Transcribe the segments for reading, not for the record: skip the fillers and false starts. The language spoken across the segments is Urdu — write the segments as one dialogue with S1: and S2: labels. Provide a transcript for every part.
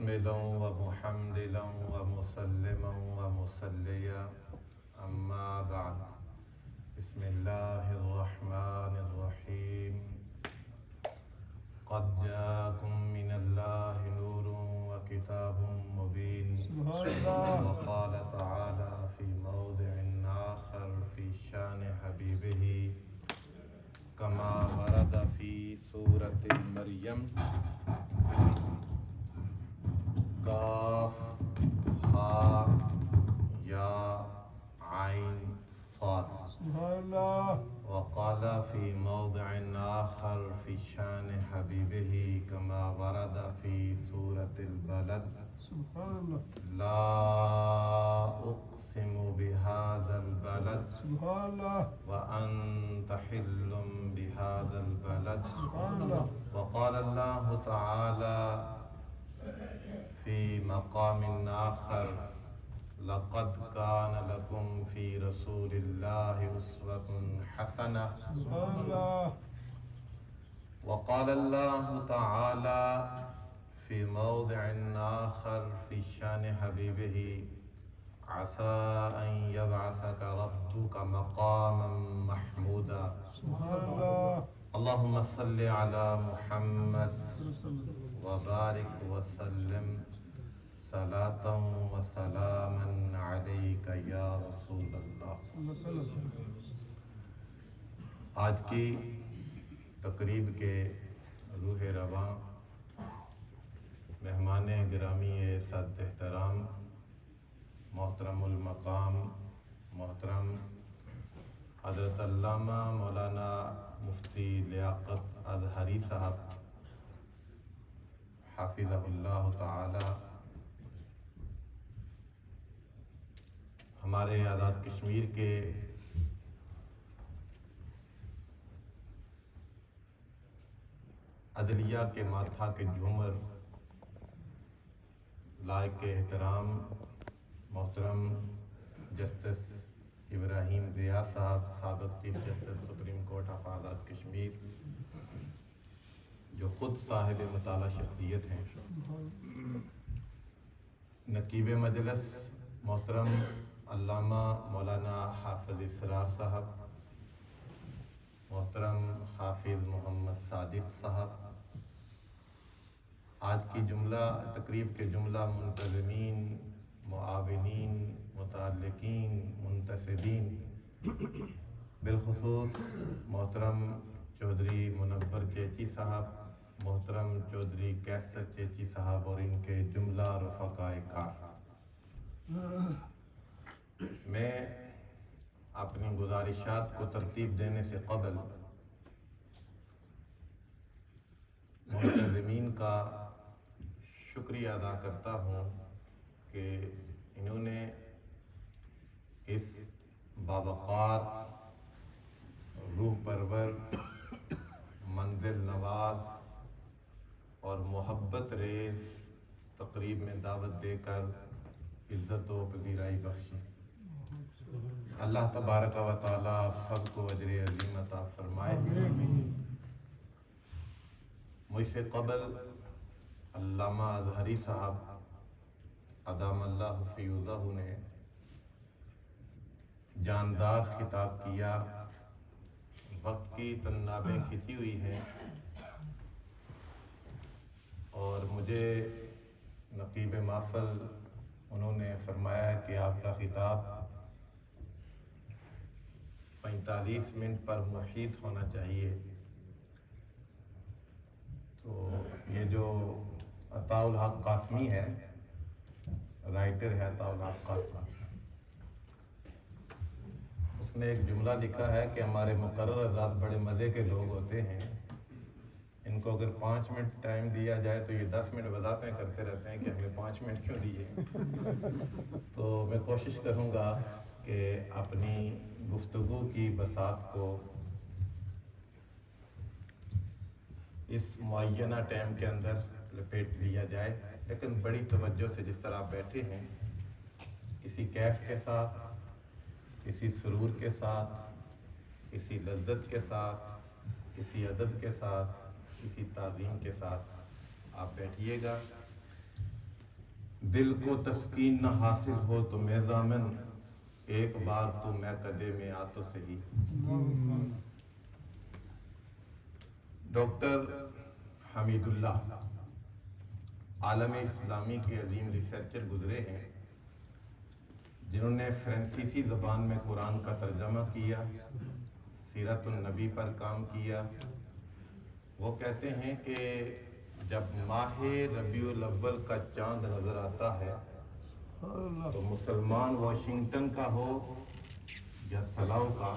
S1: محمدا ومحمدا ومسلما ومصليا أما بعد بسم الله الرحمن الرحيم قد جاءكم من الله نور وكتاب مبين وقال تعالى في موضع آخر في شان حبيبه كما ورد في سورة مريم قاف ہا یا عین صاد وقال في موضع آخر في شان حبيبه كما ورد في سورة البلد لا أقسم بهذا البلد وأنت حل بهذا البلد وقال الله تعالى في مقام آخر لقد كان لكم في رسول الله أسوة حسنة وقال الله تعالى في موضع آخر في شان حبيبه عسى أن يبعثك ربك مقاما محمودا اللهم صل على محمد وبارك وسلم صلاة وسلاما عليك يا رسول اللہ۔ آج کی تقریب کے روح رواں مہمان گرامی صد احترام محترم المقام محترم حضرت علامہ مولانا مفتی لیاقت اظہری صاحب حافظہ اللہ تعالی ہمارے آزاد کشمیر کے عدلیہ کے ماتھا کے جھومر لائق احترام محترم جسٹس ابراہیم ضیاء صاحب سابق chief justice supreme court of Azad Kashmir جو خود صاحب مطالعہ شخصیت ہیں، نقیب مجلس محترم علامہ مولانا حافظ اسرار صاحب، محترم حافظ محمد صادق صاحب، آج کی جملہ تقریب کے جملہ منتظمین، معاونین، متعلقین، منتسبین، بالخصوص محترم چودھری منور چیچی صاحب، محترم چودھری کیسر چیچی صاحب اور ان کے جملہ رفقائے کار، میں اپنی گزارشات کو ترتیب دینے سے قبل منتظمین کا شکریہ ادا کرتا ہوں کہ انہوں نے اس باوقار، روح پرور، منزل نواز اور محبت ریز تقریب میں دعوت دے کر عزت و پذیرائی بخشی۔ اللہ تبارک و تعالیٰ آپ سب کو اجر عظیم عطا فرمائے۔ مجھ سے قبل علامہ اظہری صاحب ادام اللہ فیوضہ نے جاندار خطاب کیا، وقت کی تنابیں کھچی ہوئی ہیں اور مجھے نقیب محفل انہوں نے فرمایا کہ آپ کا خطاب 45 منٹ پر محیط ہونا چاہیے۔ تو یہ جو عطاء الحق قاسمی ہے، رائٹر ہے عطاء الحق قاسمی، اس نے ایک جملہ لکھا ہے کہ ہمارے مقرر حضرات بڑے مزے کے لوگ ہوتے ہیں، ان کو اگر 5 منٹ ٹائم دیا جائے تو یہ 10 منٹ وضاحتیں کرتے رہتے ہیں کہ ہمیں 5 منٹ کیوں دیے۔ تو میں کوشش کروں گا کہ اپنی گفتگو کی بساط کو اس معینہ ٹائم کے اندر لپیٹ لیا جائے، لیکن بڑی توجہ سے جس طرح آپ بیٹھے ہیں، کسی کیف کے ساتھ، کسی سرور کے ساتھ، کسی لذت کے ساتھ، کسی ادب کے ساتھ، کسی تعظیم کے ساتھ آپ بیٹھیے گا۔ دل کو تسکین نہ حاصل ہو تو میں ضامن، ایک بار تو میں قدے میں آ تو صحیح۔ ڈاکٹر حمید اللہ عالم اسلامی کے عظیم ریسرچر گزرے ہیں، جنہوں نے فرانسیسی زبان میں قرآن کا ترجمہ کیا، سیرت النبی پر کام کیا۔ وہ کہتے ہیں کہ جب ماہ ربیع الاول کا چاند نظر آتا ہے تو مسلمان واشنگٹن کا ہو یا سلاؤ کا،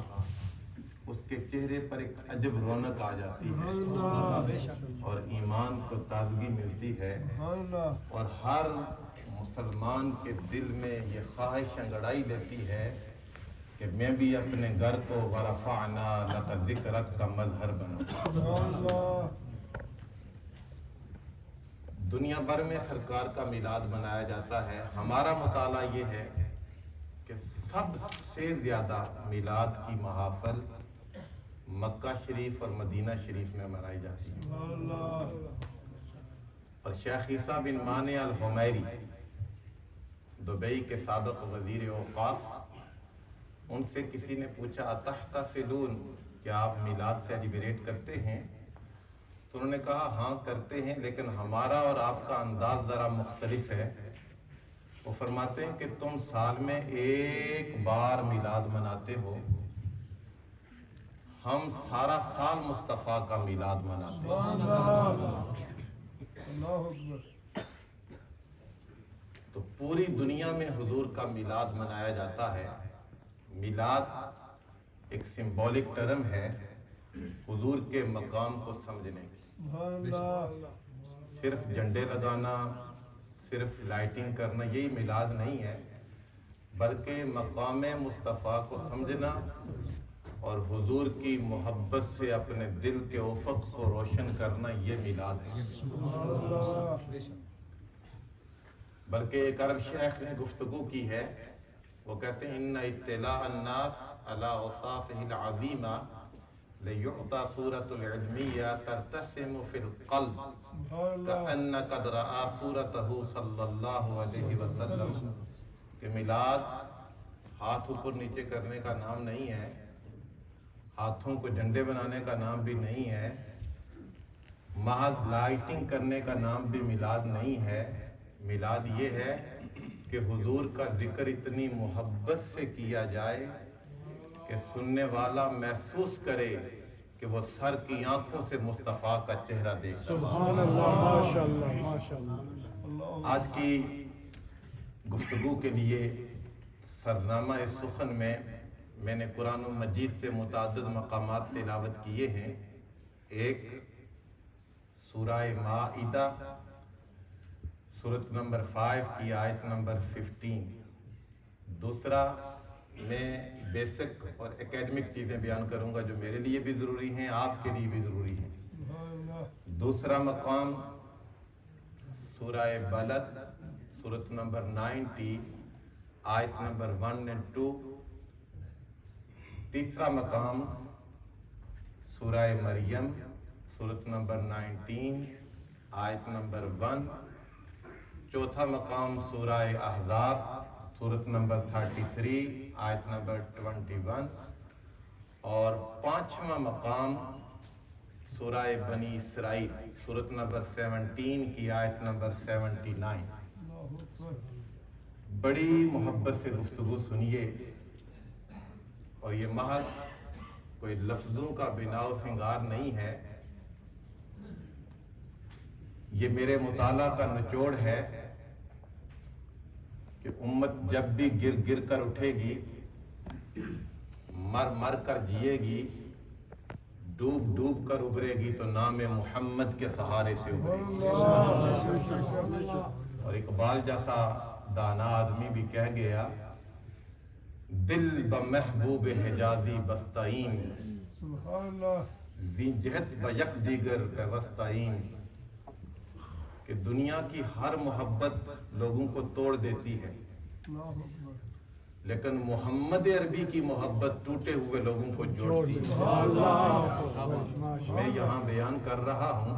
S1: اس کے چہرے پر ایک عجب رونق آ جاتی ہے اور ایمان کو تازگی ملتی ہے، اور ہر مسلمان کے دل میں یہ خواہش انگڑائی لیتی ہے کہ میں بھی اپنے گھر کو ورفعنا لک ذکرک کا مظہر بناؤں۔ دنیا بھر میں سرکار کا میلاد منایا جاتا ہے۔ ہمارا مطالعہ یہ ہے کہ سب سے زیادہ میلاد کی محافل مکہ شریف اور مدینہ شریف میں منائی جاتی ہے۔ اور شیخ عیسیٰ بن مانع الحمیری، دبئی کے سابق وزیر اوقاف، ان سے کسی نے پوچھا اتحتفلون، کیا آپ میلاد سیلیبریٹ کرتے ہیں؟ تو انہوں نے کہا ہاں کرتے ہیں، لیکن ہمارا اور آپ کا انداز ذرا مختلف ہے۔ وہ فرماتے ہیں کہ تم سال میں ایک بار میلاد مناتے ہو، ہم سارا سال مصطفیٰ کا میلاد مناتے ہیں۔ تو پوری دنیا میں حضور کا میلاد منایا جاتا ہے۔ میلاد ایک سمبولک ٹرم ہے حضور کے مقام کو سمجھنے کی۔ صرف جھنڈے لگانا، صرف لائٹنگ کرنا یہی میلاد نہیں ہے، بلکہ مقام مصطفیٰ کو سمجھنا اور حضور کی محبت سے اپنے دل کے افق کو روشن کرنا، یہ میلاد ہے۔ بلکہ ایک عرب شیخ نے گفتگو کی ہے، وہ کہتے ہیں ان اطلاع الناس علی اوصافہ العظیمہ لیعطى صورة العلمیہ ترتسم فی القلب کأن قد رأى صورته صلی اللہ علیہ وسلم، کہ میلاد ہاتھ اوپر نیچے کرنے کا نام نہیں ہے، ہاتھوں کو جھنڈے بنانے کا نام بھی نہیں ہے، محض لائٹنگ کرنے کا نام بھی میلاد نہیں ہے۔ میلاد یہ ہے کہ حضور کا ذکر اتنی محبت سے کیا جائے کہ سننے والا محسوس کرے کہ وہ سر کی آنکھوں سے مصطفیٰ کا چہرہ دیکھ رہا ہے۔
S2: سبحان اللہ، ماشاءاللہ ماشاءاللہ۔
S1: آج کی گفتگو کے لیے سرنامہ سخن میں نے قرآن مجید سے متعدد مقامات تلاوت کیے ہیں۔ ایک سورہ مائدہ سورت نمبر 5 کی آیت نمبر 15۔ دوسرا میں بیسک اور اکیڈمک چیزیں بیان کروں گا جو میرے لیے بھی ضروری ہیں، آپ کے لیے بھی ضروری ہیں۔ دوسرا مقام سورہ بلد سورت نمبر 90 آیت نمبر 1 اور 2۔ تیسرا مقام سورہ مریم سورت نمبر 19 آیت نمبر 1۔ چوتھا مقام سورہ احزاب سورت نمبر 33 آیت نمبر 21۔ اور پانچواں مقام سورہ بنی اسرائیل سورت نمبر 17 کی آیت نمبر 79۔ بڑی محبت سے گفتگو سنیے، اور یہ محض کوئی لفظوں کا بناء و سنگار نہیں ہے، یہ میرے مطالعہ کا نچوڑ ہے کہ امت جب بھی گر گر کر اٹھے گی، مر مر کر جیے گی، ڈوب ڈوب کر ابھرے گی، تو نام محمد کے سہارے سے ابھرے گی۔ اور اقبال جیسا دانا آدمی بھی کہہ گیا، دل بمحبوب حجازی بستعین، زی جہت بیک دیگر پیوستعین، کہ دنیا کی ہر محبت لوگوں کو توڑ دیتی ہے، لیکن محمد عربی کی محبت ٹوٹے ہوئے لوگوں کو جوڑتی ہے۔ میں یہاں بیان کر رہا ہوں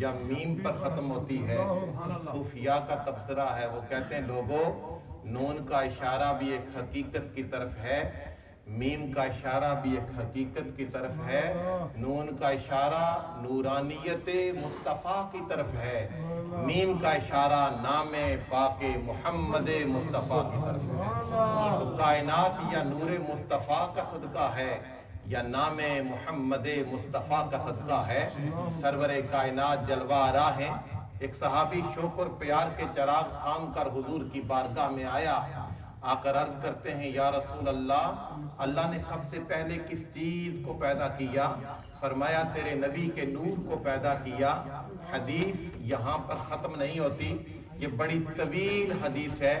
S1: یا میم پر ختم ہوتی ہے۔ صوفیاء کا تبصرہ ہے، وہ کہتے ہیں لوگوں نون کا اشارہ بھی ایک حقیقت کی طرف ہے، میم کا اشارہ بھی ایک حقیقت کی طرف ہے، نون کا اشارہ نورانیت مصطفیٰ کی طرف ہے، میم کا اشارہ نام پاک محمد مصطفیٰ کی طرف ہے۔ تو کائنات یا نور مصطفیٰ کا صدقہ ہے یا نام محمد مصطفیٰ کا صدقہ ہے۔ سرور کائنات جلوہ آرا ہیں۔ ایک صحابی شوق اور پیار کے چراغ تھام کر حضور کی بارگاہ میں آیا، آ کر عرض کرتے ہیں یا رسول اللہ، اللہ نے سب سے پہلے کس چیز کو پیدا کیا؟ فرمایا تیرے نبی کے نور کو پیدا کیا۔ حدیث یہاں پر ختم نہیں ہوتی، یہ بڑی طویل حدیث ہے،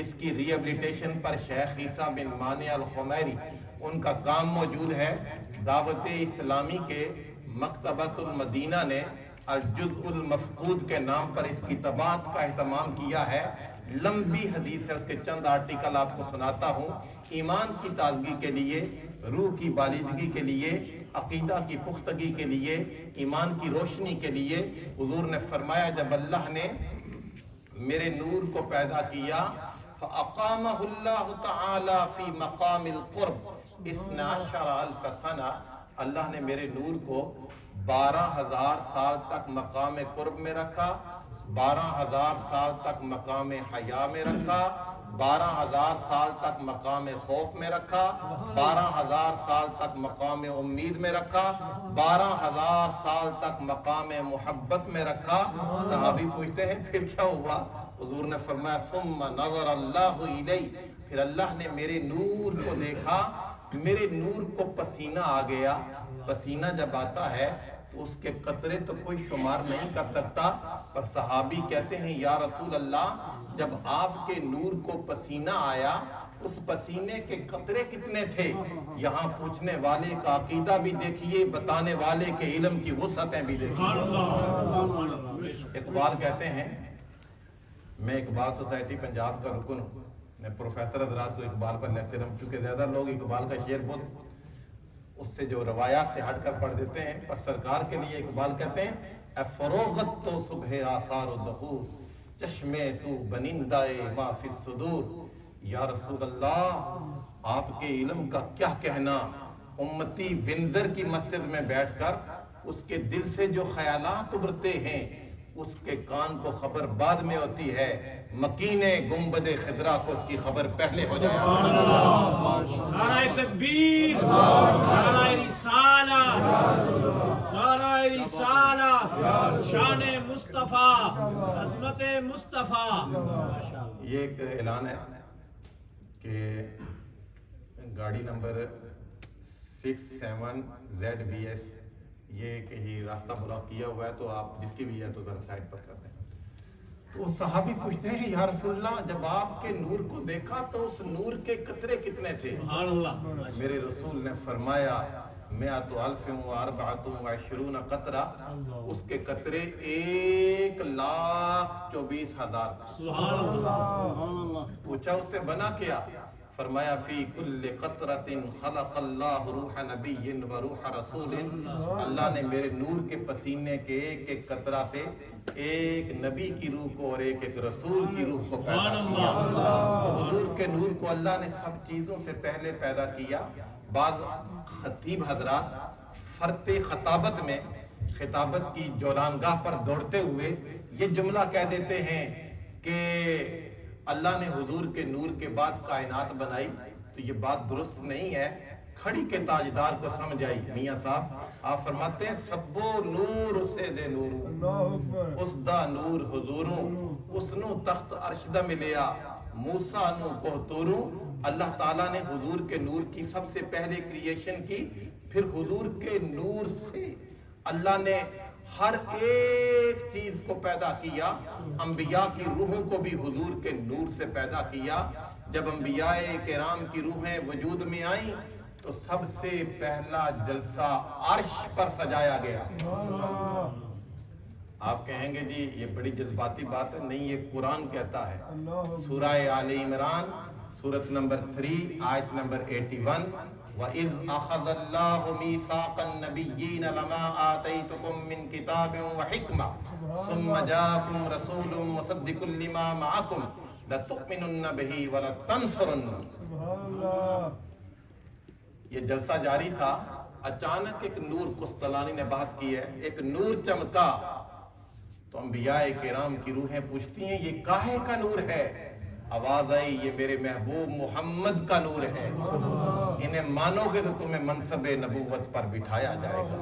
S1: اس کی ری ایبلیٹیشن پر شیخ عیسیٰ بن مانع الخمیری ان کا کام موجود ہے۔ دعوت اسلامی کے مکتبۃ المدینہ نے الجزء المفقود کے نام پر اس کی طباعت کا اہتمام کیا ہے۔ لمبی حدیث ہے، اس کے چند آرٹیکل آپ کو سناتا ہوں۔ ایمان کی تازگی کے لیے، روح کی بالیدگی کے لیے، عقیدہ کی پختگی کے لیے، ایمان کی روشنی کے لیے حضور نے فرمایا جب اللہ نے میرے نور کو پیدا کیا فَأَقَامَهُ اللَّهُ تَعَالَى فِي مَقَامِ الْقُرْبِ 12,000 سنہ، اللہ نے میرے نور کو 12,000 سال تک مقام قرب میں رکھا، 12,000 سال تک مقام حیا میں رکھا، 12,000 سال تک مقام خوف میں رکھا، 12,000 سال تک مقام امید میں رکھا، 12,000 سال تک مقام محبت میں رکھا۔ صحابی پوچھتے ہیں پھر کیا ہوا؟ حضور نے فرمایا ثم نظر اللہ الی، پھر اللہ نے میرے نور کو دیکھا، میرے نور کو پسینہ آ گیا۔ پسینہ جب آتا ہے تو اس کے قطرے تو کوئی شمار نہیں کر سکتا، پر صحابی کہتے ہیں یا رسول اللہ جب آپ کے نور کو پسینہ آیا اس پسینے کے قطرے کتنے تھے؟ یہاں پوچھنے والے کا عقیدہ بھی دیکھیے، بتانے والے کے علم کی وسعتیں بھی دیکھیے۔ اقبال کہتے ہیں، میں اقبال سوسائٹی پنجاب کا رکن ہوں، میں پروفیسر حضرات کو اقبال پر لیکچر ہوں، چونکہ زیادہ لوگ اقبال کا شعر بہت اس سے جو روایات سے ہٹ کر پڑھ دیتے ہیں، پر سرکار کے لیے اقبال کہتے ہیں اے فروغت تو صبح آثار و ظہور، چشمے تو بنندائے ما فی الصدور۔ یا رسول اللہ آپ کے علم کا کیا کہنا، امتی ونزر کی مسجد میں بیٹھ کر اس کے دل سے جو خیالات ابھرتے ہیں اس کے کان کو خبر بعد میں ہوتی ہے، مکین گنبد خضرا کو اس کی خبر پہلے ہو جائے۔
S3: نعرہ تکبیر، نعرہ رسالہ، نعرہ رسالہ، شان مصطفیٰ، عظمت مصطفیٰ۔
S1: یہ ایک اعلان ہے کہ گاڑی نمبر 67ZBS یہ کہیں راستہ بلاک کیا ہوا ہے، تو آپ جس کی بھی ہے تو ذرا سائڈ پر کر دیں۔ تو صحابی پوچھتے ہیں یا رسول اللہ جب آپ کے نور کو دیکھا تو اس نور کے قطرے کتنے تھے؟ میرے رسول نے فرمایا 124 قطرہ، اس کے قطرے 1,24,000۔ پوچھا اس سے بنا کیا؟ فرمایا فی کل قطرۃ خلق اللہ روح نبی و روح رسول، اللہ نے میرے نور کے پسینے کے ایک ایک قطرہ سے ایک نبی کی روح کو اور ایک ایک رسول کی روح کو پیدا کیا۔ تو حضور کے نور کو اللہ نے سب چیزوں سے پہلے پیدا کیا۔ بعض خطیب حضرات فرط خطابت میں خطابت کی جولانگاہ پر دوڑتے ہوئے یہ جملہ کہہ دیتے ہیں کہ اللہ نے حضور کے نور کے بعد کائنات بنائی، تو یہ بات درست نہیں ہے۔ کھڑی کے تاجدار کو سمجھ آئی میاں صاحب، آپ فرماتے ہیں سبو نور اسے دے نوروں، اس دا نور حضوروں، اس نو تخت ارشدہ ملیا، موسیٰ نو کوہتوروں۔ اللہ تعالیٰ نے حضور کے نور کی سب سے پہلے کریشن کی، پھر حضور کے نور سے اللہ نے ہر ایک چیز کو پیدا کیا۔ انبیاء کی روحوں کو بھی حضور کے نور سے پیدا کیا۔ جب انبیاء کرام کی روحیں وجود میں آئیں تو سب سے پہلا جلسہ عرش پر سجایا گیا۔ آپ کہیں گے جی یہ بڑی جذباتی بات ہے، نہیں، یہ قرآن کہتا ہے۔ سورہ آل عمران سورت نمبر 3 آیت نمبر 81، وَإِذْ أَخَذَ اللَّهُ مِيثَاقَ النَّبِيِّينَ لَمَا آتَيْتُكُم مِّن كِتَابٍ وَحِكْمَةٍ ثُمَّ جَاءَكُمْ رَسُولٌ مُصَدِّقٌ لِّمَا مَعَكُمْ لَتُؤْمِنُنَّ بِهِ وَلَتَنصُرُنَّهُ۔
S2: سبحان اللہ۔
S1: یہ جلسہ جاری تھا، اچانک ایک نور، قسطلانی نے بحث کی ہے، ایک نور چمکا تو انبیاء کرام کی روحیں پوچھتی ہیں یہ کاہے کا نور ہے؟ آواز آئی یہ میرے محبوب محمد کا نور ہے، انہیں مانو گے تو تمہیں منصب نبوت پر بٹھایا جائے گا۔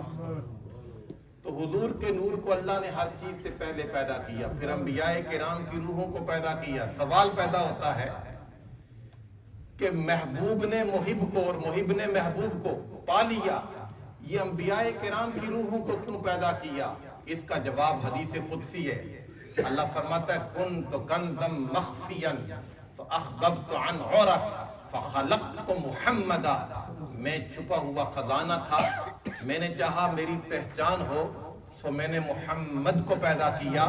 S1: تو حضور کے نور کو اللہ نے ہر چیز سے پہلے پیدا کیا، پھر انبیاء کرام کی روحوں کو پیدا کیا۔ سوال پیدا ہوتا ہے کہ محبوب نے محب کو اور محب نے محبوب کو پا لیا، یہ انبیاء کرام کی روحوں کو کیوں پیدا کیا؟ اس کا جواب حدیث قدسی ہے۔ اللہ فرماتا ہے کنت کنزا مخفیا فاخببت عن عرف فخلقت محمدا، میں چھپا ہوا خزانہ تھا، میں نے چاہا میری پہچان ہو سو میں نے محمد کو پیدا کیا،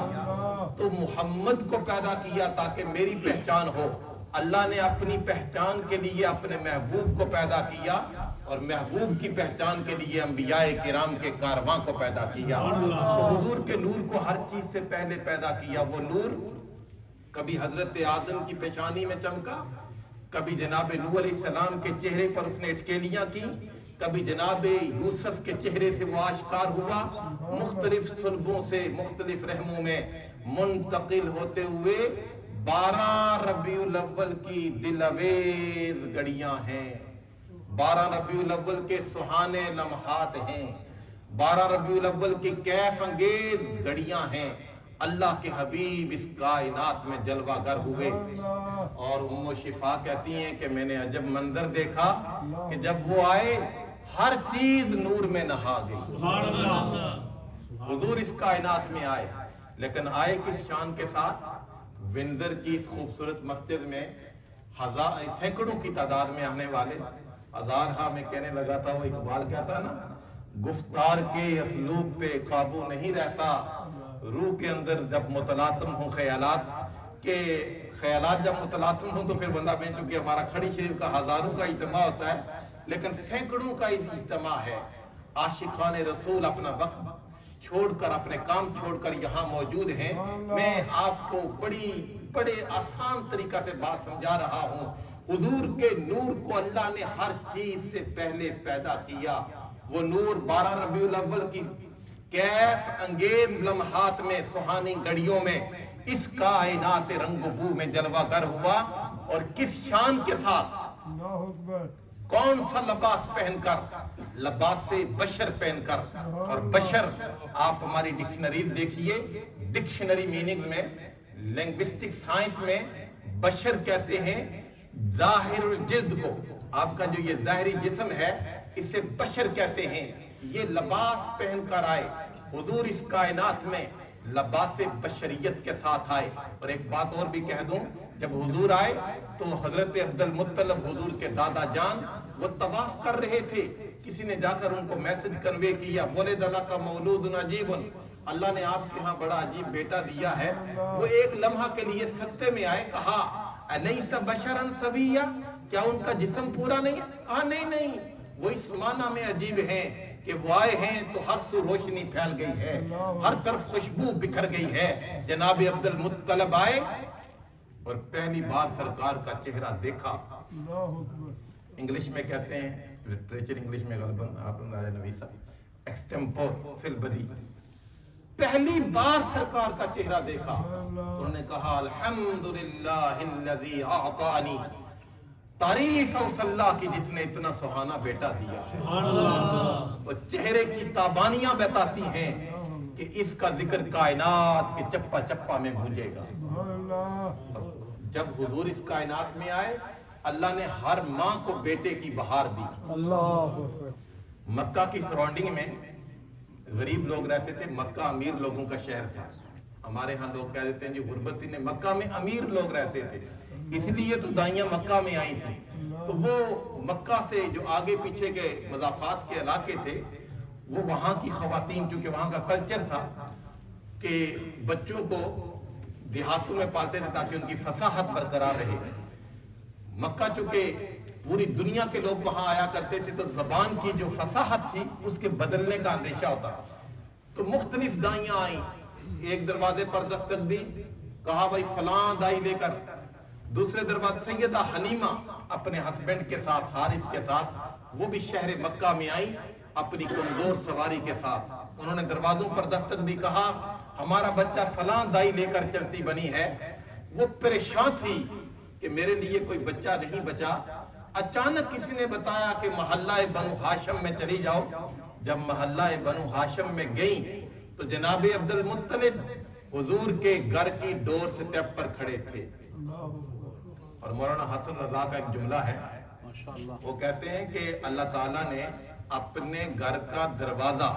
S1: تو محمد کو پیدا کیا تاکہ میری پہچان ہو۔ اللہ نے اپنی پہچان کے لیے اپنے محبوب کو پیدا کیا اور محبوب کی پہچان کے لیے انبیاء کرام کے کارواں کو پیدا کیا۔ تو حضور کے نور کو ہر چیز سے پہلے پیدا کیا۔ وہ نور کبھی حضرت آدم کی پیشانی میں چمکا، کبھی جناب نوح علیہ السلام کے چہرے پر اس نے اٹکیلیاں کی، کبھی جناب یوسف کے چہرے سے وہ آشکار ہوا، مختلف صلبوں سے مختلف رحموں میں منتقل ہوتے ہوئے 12 ربیع الاول کی دل اویز گھڑیاں ہیں، 12 ربیع الاول کے سہانے لمحات ہیں، 12 ربیع الاول کی کیف انگیز گھڑیاں ہیں۔ اللہ کے حبیب اس کائنات میں جلوہ گر ہوئے اور ام شفا کہتی ہیں کہ میں نے عجب منظر دیکھا کہ جب وہ آئے ہر چیز نور میں نہا گئی۔ حضور اس کائنات میں آئے، لیکن آئے کس شان کے ساتھ؟ ونزر کی اس خوبصورت مسجد میں سینکڑوں کی تعداد میں آنے والے، ہزارہا میں کہنے لگا تھا وہ اقبال کہتا نا، گفتار کے اسلوب پہ قابو نہیں رہتا، روح کے اندر جب متلاطم ہوں خیالات کے، خیالات جب متلاطم ہوں تو پھر بندہ میں چونکہ ہمارا کھڑی شریف کا ہزاروں کا اجتماع ہوتا ہے لیکن سینکڑوں کا اجتماع ہے۔ عاشقان رسول اپنا وقت چھوڑ کر، اپنے کام چھوڑ کر یہاں موجود ہیں۔ میں آپ کو بڑے آسان طریقہ سے بات سمجھا رہا ہوں۔ حضور کے نور کو اللہ نے ہر چیز سے پہلے پیدا کیا۔ وہ نور 12 ربیع الاول کی کیف انگیز لمحات میں، سہانی گھڑیوں میں اس کائنات رنگ و بو میں جلوہ گر ہوا، اور کس شان کے ساتھ، کون سا لباس پہن کر؟ لباس بشر پہن کر۔ اور بشر آپ ہماری ڈکشنریز دیکھیے، ڈکشنری میننگ میں، لنگوسٹک سائنس میں بشر کہتے ہیں ظاہر الجلد کو، آپ کا جو یہ ظاہری جسم ہے اسے بشر کہتے ہیں۔ یہ لباس پہن کر آئے حضور اس کائنات میں، لباس بشریت کے ساتھ آئے۔ اور ایک بات اور بھی کہہ دوں، جب حضور آئے تو حضرت عبد المطلب حضور کے دادا جان وہ طواف کر رہے تھے، کسی نے جا کر ان کو میسج کنوے کیا، بولے دلہ کا مولود عجیب، اللہ نے آپ کے ہاں بڑا عجیب بیٹا دیا ہے۔ وہ ایک لمحہ کے لیے سکتے میں آئے، کہا الیس بشرا سویا، کیا ان کا جسم پورا نہیں ہے؟ نہیں، وہ اس معنی میں عجیب ہیں کہ وہ آئے ہیں تو ہر سو روشنی پھیل گئی ہے، ہر طرف خوشبو بکھر گئی ہے۔ جناب عبد المطلب آئے اور پہلی بار سرکار کا چہرہ دیکھا۔ انگلش میں کہتے ہیں، لٹریچر انگلش میں غالباً آپ نے راجہ نویسا ایکسٹمپور فی البدی، پہلی بار سرکار کا چہرہ دیکھا، انہوں نے کہا الحمدللہ الذی اعطانی، تعریف ہے اس اللہ کی جس نے اتنا سہانا بیٹا دیا ہے۔ وہ چہرے کی تابانیاں بتاتی ہیں کہ اس کا ذکر کائنات کے چپا چپا میں گونجے گا۔ جب حضور اس کائنات میں آئے، اللہ نے ہر ماں کو بیٹے کی بہار دی۔ مکہ کی سراؤنڈنگ میں غریب لوگ رہتے تھے، مکہ امیر لوگوں کا شہر تھا۔ ہمارے ہاں لوگ کہہ دیتے ہیں جو غربتی نے، مکہ میں امیر لوگ رہتے تھے، اس لیے تو دائیاں مکہ میں آئی تھیں۔ تو وہ مکہ سے جو آگے پیچھے کے مضافات کے علاقے تھے، وہ وہاں کی خواتین، چونکہ وہاں کا کلچر تھا کہ بچوں کو دیہاتوں میں پالتے تھے تاکہ ان کی فصاحت برقرار رہے۔ مکہ چونکہ پوری دنیا کے لوگ وہاں آیا کرتے تھے، تو زبان کی جو فصاحت تھی اس کے بدلنے کا اندیشہ ہوتا. تو مختلف دائیاں آئیں، ایک دروازے پر دستک دی، کہا بھائی فلاں دائی لے کر. دوسرے دروازے سیدہ حلیمہ اپنے ہسبینڈ کے ساتھ، حارث کے ساتھ، وہ بھی شہر مکہ میں آئی اپنی کمزور سواری کے ساتھ. انہوں نے دروازوں پر دستک دی، کہا ہمارا بچہ فلاں دائی لے کر چلتی بنی ہے. وہ پریشان تھی کہ میرے لیے کوئی بچہ نہیں بچا. اچانک کسی نے بتایا کہ محلہ بنو ہاشم میں چلی جاؤ. جب محلہ بنو ہاشم میں گئیں تو جناب عبد المطلب حضور کے گھر کی ڈور سٹیپ پر کھڑے تھے. اور مولانا حسن رضا کا ایک جملہ ہے، وہ کہتے ہیں کہ اللہ تعالیٰ نے اپنے گھر کا دروازہ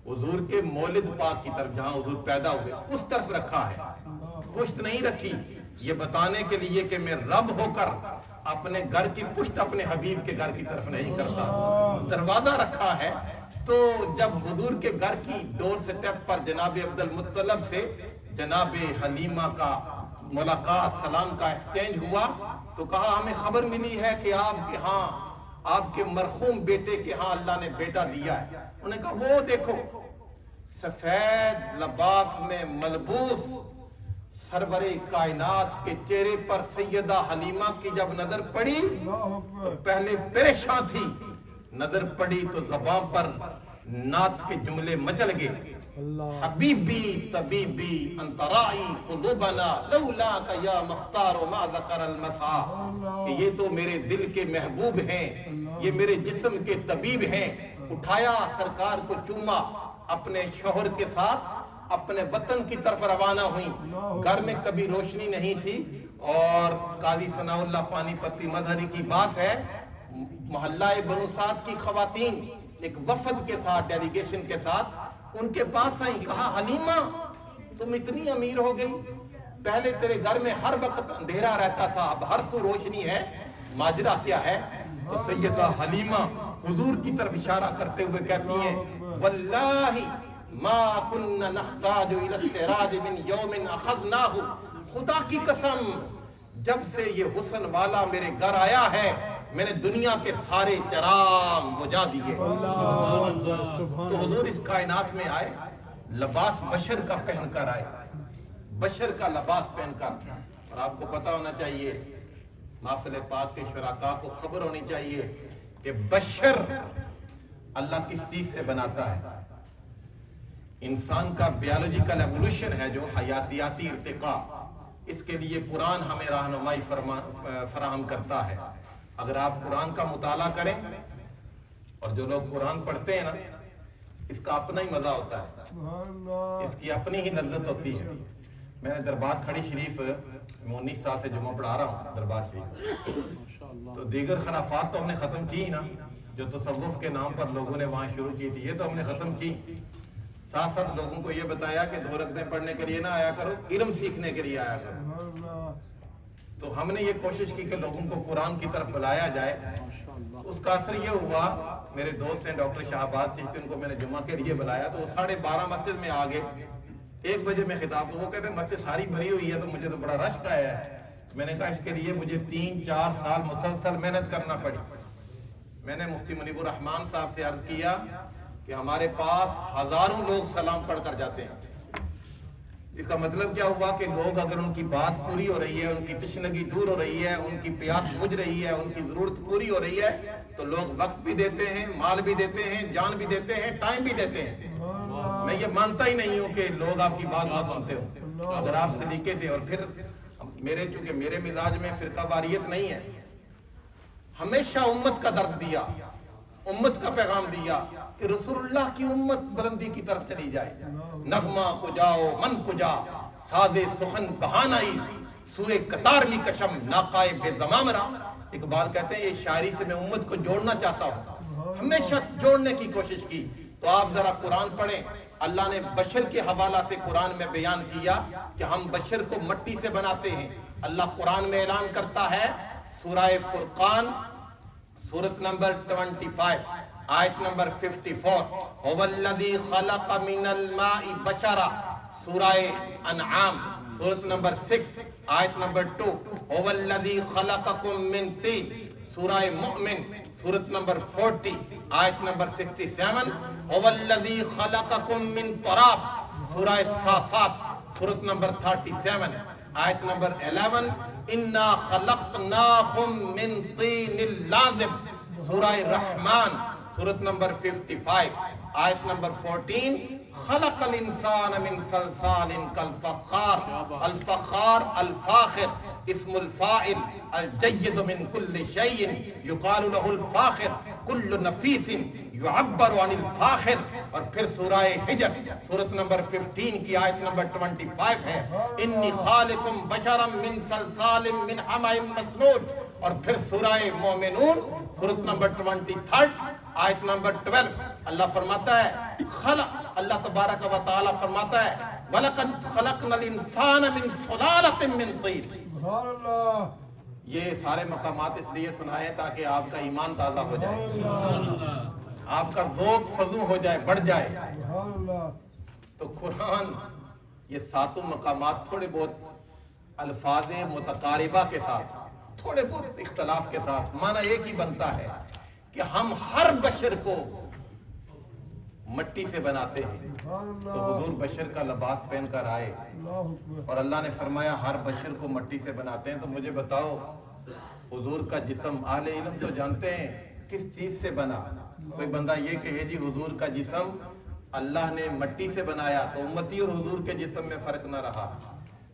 S1: حضور کے مولد پاک کی طرف، جہاں حضور پیدا ہوئے، اس طرف رکھا ہے، پشت نہیں رکھی. یہ بتانے کے لیے کہ میں رب ہو کر اپنے گھر کی پشت اپنے حبیب کے گھر کی طرف نہیں کرتا. دروازہ رکھا ہے. تو جب حضور کے گھر کی ڈور سٹیپ پر جناب عبد المطلب سے جناب حلیمہ کا ملاقات، سلام کا ایکسچینج ہوا، تو کہا ہمیں خبر ملی ہے کہ آپ کے ہاں، آپ کے مرحوم بیٹے کے ہاں اللہ نے بیٹا دیا ہے. انہوں نے کہا وہ دیکھو، سفید لباس میں ملبوس سرور کائنات کے چہرے پر سیدہ حلیمہ کی جب نظر پڑی تو پہلے پریشان تھی، نظر پڑی تو زبان پر نعت کے جملے مچل گئے. حبیبی طبیبی انت راعی قلوبنا لولاک یا مختار ما ذکر المسا، کہ یہ تو میرے دل کے محبوب ہیں، یہ میرے جسم کے طبیب ہیں. اٹھایا، سرکار کو چوما، اپنے شوہر کے ساتھ اپنے وطن کی طرف روانہ ہوئی. گھر میں کبھی روشنی نہیں تھی. اور قاضی ثناء اللہ پانی پتی مظہری کی بات ہے، محلہ بنو سعد کی خواتین ایک وفد کے ساتھ، ڈیلیگیشن کے ساتھ ان کے پاس آئیں. کہا حلیمہ تم اتنی امیر ہو گئی، پہلے تیرے گھر میں ہر وقت اندھیرا رہتا تھا، اب ہر سو روشنی ہے، ماجرا کیا ہے؟ تو سیدہ حلیمہ حضور کی طرف اشارہ کرتے ہوئے کہتی ہیں واللہ ما كنا نحتاج الى السراج من يوم اخذناه، خدا کی قسم جب سے یہ حسن والا میرے گھر آیا ہے میں نے دنیا کے سارے چراغ بجھا دیے. تو حضور اس کائنات میں آئے، لباس بشر کا پہن کر آئے، بشر کا لباس پہن کر. اور آپ کو پتا ہونا چاہیے، محفل پاک کے شرکاء کو خبر ہونی چاہیے کہ بشر اللہ کس چیز سے بناتا ہے. انسان کا بیالوجیکل ایوولوشن ہے جو حیاتیاتی ارتقاء، اس کے لیے قرآن ہمیں رہنمائی فراہم کرتا ہے. اگر آپ قرآن کا مطالعہ کریں، اور جو لوگ قرآن پڑھتے ہیں نا، اس کا اپنا ہی مزہ ہوتا ہے، اس کی اپنی ہی لذت ہوتی ہے. میں نے دربار کھڑی شریف 19 سال سے جمعہ پڑھا رہا ہوں دربار شریف، تو دیگر خرافات تو ہم نے ختم کی نا، جو تصوف کے نام پر لوگوں نے وہاں شروع کی تھی، یہ تو ہم نے ختم کی. ساتھ ساتھ لوگوں کو یہ بتایا کہ دو رکعتیں پڑھنے کے لیے نہ آیا کرو، علم سیکھنے کے لیے آیا کرو. تو ہم نے یہ کوشش کی کہ لوگوں کو قرآن کی طرف بلایا جائے. اس کا اثر یہ ہوا، میرے دوست ہیں ڈاکٹر شہباز چشتی، ان کو میں نے جمعہ کے لیے بلایا تو وہ 12:30 مسجد میں آگے. 1 بجے میں خطاب، تو وہ کہتے ہیں مسجد ساری بھری ہوئی ہے تو مجھے تو بڑا رش کا ہے. میں نے کہا اس کے لیے مجھے 3-4 سال مسلسل محنت کرنا پڑی. میں نے مفتی منیب الرحمان صاحب سے عرض کیا کہ ہمارے پاس ہزاروں لوگ سلام پڑھ کر جاتے ہیں. اس کا مطلب کیا ہوا کہ لوگ اگر ان کی بات پوری ہو رہی ہے، ان کی تشنگی دور ہو رہی ہے، ان کی پیاس بجھ رہی ہے، ان کی ضرورت پوری ہو رہی ہے، تو لوگ وقت بھی دیتے ہیں، مال بھی دیتے ہیں، جان بھی دیتے ہیں، ٹائم بھی دیتے ہیں. میں یہ مانتا ہی نہیں ہوں کہ لوگ آپ کی بات نہ سنتے ہوں. اگر آپ سلیقے سے، اور پھر چونکہ میرے مزاج میں فرقہ واریت نہیں ہے، ہمیشہ امت کا درد دیا، امت کا پیغام دیا کہ رسول اللہ کی امت بلندی کی طرف چلی جائے. نغمہ کو جاؤ من کو جا، سازے سخن بہانائی سوئے قطار می کشم ناقائے بے زمامرا. اقبال کہتے ہیں یہ شاعری سے میں امت کو جوڑنا چاہتا ہوں، ہمیشہ جوڑنے کی کوشش کی. تو آپ ذرا قرآن پڑھیں. اللہ نے بشر کے حوالہ سے قرآن میں بیان کیا کہ ہم بشر کو مٹی سے بناتے ہیں. اللہ قرآن میں اعلان کرتا ہے، سورہ فرقان سورت نمبر 25 آیت نمبر 54، هو الذی خلق من الماء بشرا. سورہ انعام سورت نمبر 6 آیت نمبر 2، هو الذی خلقکم من طین. سورہ مومن سورت نمبر 40 آیت نمبر 67، وَالَّذِي خَلَقَكُم مِّن تُرَابٍ سورہ صافات سورت نمبر 37 آیت نمبر 11، اِنَّا خَلَقْنَاهُم مِّن طِينٍ لَازِبٍ سورہ رحمان سورت نمبر 55 آیت نمبر 14، خلق الانسان من صلصال کالفخار الفخار الفاخر اسم الفاعل الجید من كل شيء يقال له الفاخر كل نفیس يعبر عن الفاخر۔ اور پھر سورہ حجر سورت نمبر 15 کی آیت نمبر 25 ہے، انی خالق بشرا من صلصال من حمأ مسنون۔ اور پھر سورہ مومنون سورت نمبر 23 آیت نمبر 12 اللہ فرماتا ہے اللہ تبارک و تعالی فرماتا ہے وَلَقَدْ خَلَقْنَا الْإِنسَانَ مِنْ صُلَالَةٍ مِّن طِينٍ۔
S2: سبحان اللہ،
S1: یہ سارے مقامات اس لیے سنائے تاکہ آپ کا ایمان تازہ ہو جائے، آپ کا ذوق فزوں ہو جائے، بڑھ جائے۔
S2: سبحان اللہ۔
S1: تو قرآن یہ ساتوں مقامات تھوڑے بہت الفاظ متقاربہ کے ساتھ، تھوڑے بہت اختلاف کے ساتھ معنی ایک ہی بنتا ہے کہ ہم ہر بشر کو مٹی سے بناتے ہیں۔ تو حضور بشر کا لباس پہن کر آئے اور اللہ نے فرمایا ہر بشر کو مٹی سے بناتے ہیں۔ تو مجھے بتاؤ حضور کا جسم اہل علم تو جانتے ہیں کس چیز سے بنا؟ کوئی بندہ یہ کہے جی حضور کا جسم اللہ نے مٹی سے بنایا تو امتی اور حضور کے جسم میں فرق نہ رہا۔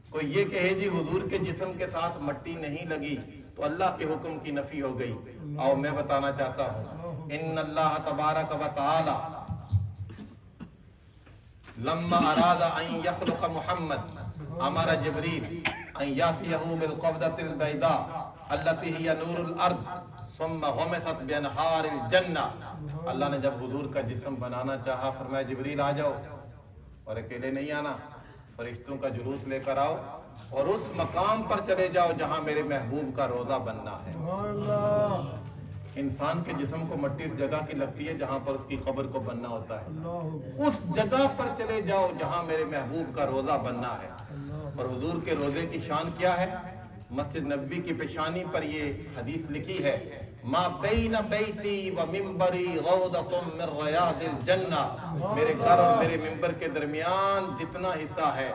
S1: کوئی یہ کہے جی حضور کے جسم کے ساتھ مٹی نہیں لگی تو اللہ کے حکم کی نفی ہو گئی۔ آؤ میں بتانا چاہتا ہوں، ان اللہ تبارک و تعالی لما اراد ان یخلق محمد امر جبریل ان یاتیہ بالقبضۃ البیضاء التي هي نور الارض ثم غمست بانہار الجنہ۔ اللہ نے جب حضور کا جسم بنانا چاہا فرمایا جبریل آ جاؤ، اور اکیلے نہیں آنا، فرشتوں کا جلوس لے کر آؤ اور اس مقام پر چلے جاؤ جہاں میرے محبوب کا روضہ بننا ہے۔ انسان کے جسم کو مٹی اس جگہ کی لگتی ہے جہاں پر اس کی قبر کو بننا ہوتا ہے، اس جگہ پر چلے جاؤ جہاں میرے محبوب کا روضہ بننا ہے۔ اور حضور کے روضے کی شان کیا ہے؟ مسجد نبوی کی پیشانی پر یہ حدیث لکھی ہے، ما بین بیتی و ممبری روضۃ من ریاض الجنہ، میرے گھر اور میرے ممبر کے درمیان جتنا حصہ ہے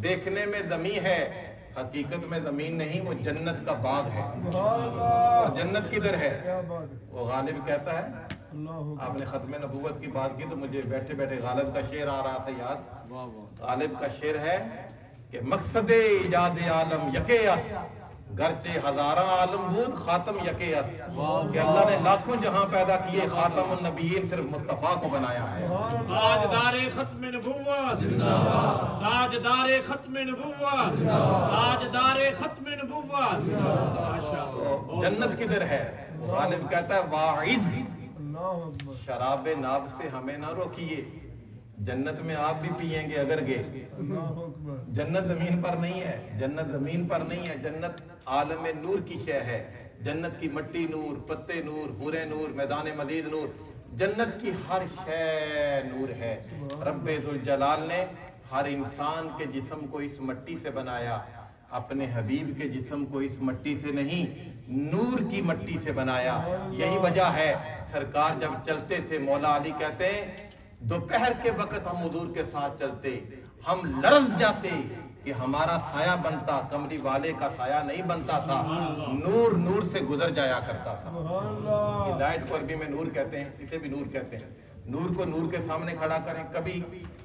S1: دیکھنے میں زمین ہے، حقیقت میں زمین نہیں، وہ جنت کا باغ ہے۔ اور جنت کدھر ہے؟ وہ غالب کہتا ہے، آپ نے ختم نبوت کی بات کی تو مجھے بیٹھے بیٹھے غالب کا شعر آ رہا تھا یاد۔ غالب کا شعر ہے کہ مقصد ایجاد عالم یکے است گرچہ ہزارہ عالم بود خاتم یکے است، کہ اللہ نے لاکھوں جہاں پیدا کیے خاتم النبیین صرف مصطفیٰ کو بنایا ہے۔
S3: تاجدار ختم نبوت، تاجدار ختم نبوت، تاجدار ختم نبوت۔
S1: تو جنت کدھر ہے؟ غالب کہتا ہے واعظ شراب ناب سے ہمیں نہ روکیے، جنت میں آپ بھی پیئیں گے اگر گئے۔ جنت زمین پر نہیں ہے، جنت زمین پر نہیں ہے، جنت عالم نور کی شے ہے۔ جنت کی مٹی نور، پتے نور، حوریں نور، میدان مزید نور، جنت کی ہر شے نور ہے۔ رب ذوالجلال نے ہر انسان کے جسم کو اس مٹی سے بنایا، اپنے حبیب کے جسم کو اس مٹی سے نہیں نور کی مٹی سے بنایا۔ یہی وجہ ہے سرکار جب چلتے تھے، مولا علی کہتے ہیں دوپہر کے وقت ہم حضور کے ساتھ چلتے، ہم لرز جاتے کہ ہمارا سایہ بنتا، کملی والے کا سایہ نہیں بنتا تھا، نور نور سے گزر جایا کرتا تھا۔ لائٹ کو عربی میں نور کہتے ہیں، اسے بھی نور کہتے ہیں۔ نور کو نور کے سامنے کھڑا کریں کبھی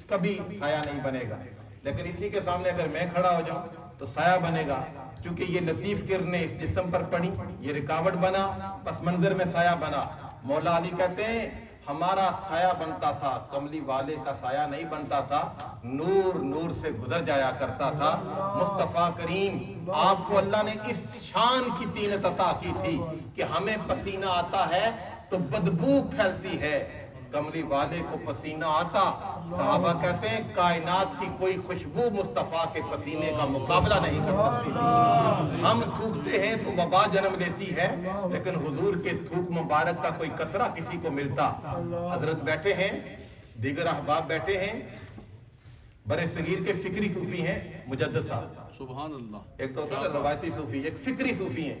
S1: کبھی سایہ نہیں بنے گا، لیکن اسی کے سامنے اگر میں کھڑا ہو جاؤں تو سایہ بنے گا، کیونکہ یہ لطیف کرنیں اس جسم پر پڑی، یہ رکاوٹ بنا، پس منظر میں سایہ بنا۔ مولا علی کہتے ہیں ہمارا سایہ بنتا تھا، کملی والے کا سایہ نہیں بنتا تھا، نور نور سے گزر جایا کرتا تھا۔ مصطفیٰ کریم آپ کو اللہ نے اس شان کی طینت عطا کی تھی کہ ہمیں پسینہ آتا ہے تو بدبو پھیلتی ہے، کملی والے کو پسینہ آتا، صحابہ کہتے ہیں کائنات کی کوئی خوشبو مصطفیٰ کے پسینے کا مقابلہ نہیں کر سکتی تھی۔ ہم تھوکتے ہیں تو وبا جنم لیتی ہے، لیکن حضور کے تھوک مبارک کا کوئی قطرہ کسی کو ملتا۔ حضرت بیٹھے ہیں، دیگر احباب بیٹھے ہیں، برے صغیر کے فکری صوفی ہیں مجدد صاحب،
S4: سبحان اللہ۔
S1: ایک تو ہوتا ہے روایتی صوفی، ایک فکری صوفی ہیں،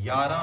S1: 11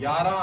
S1: 11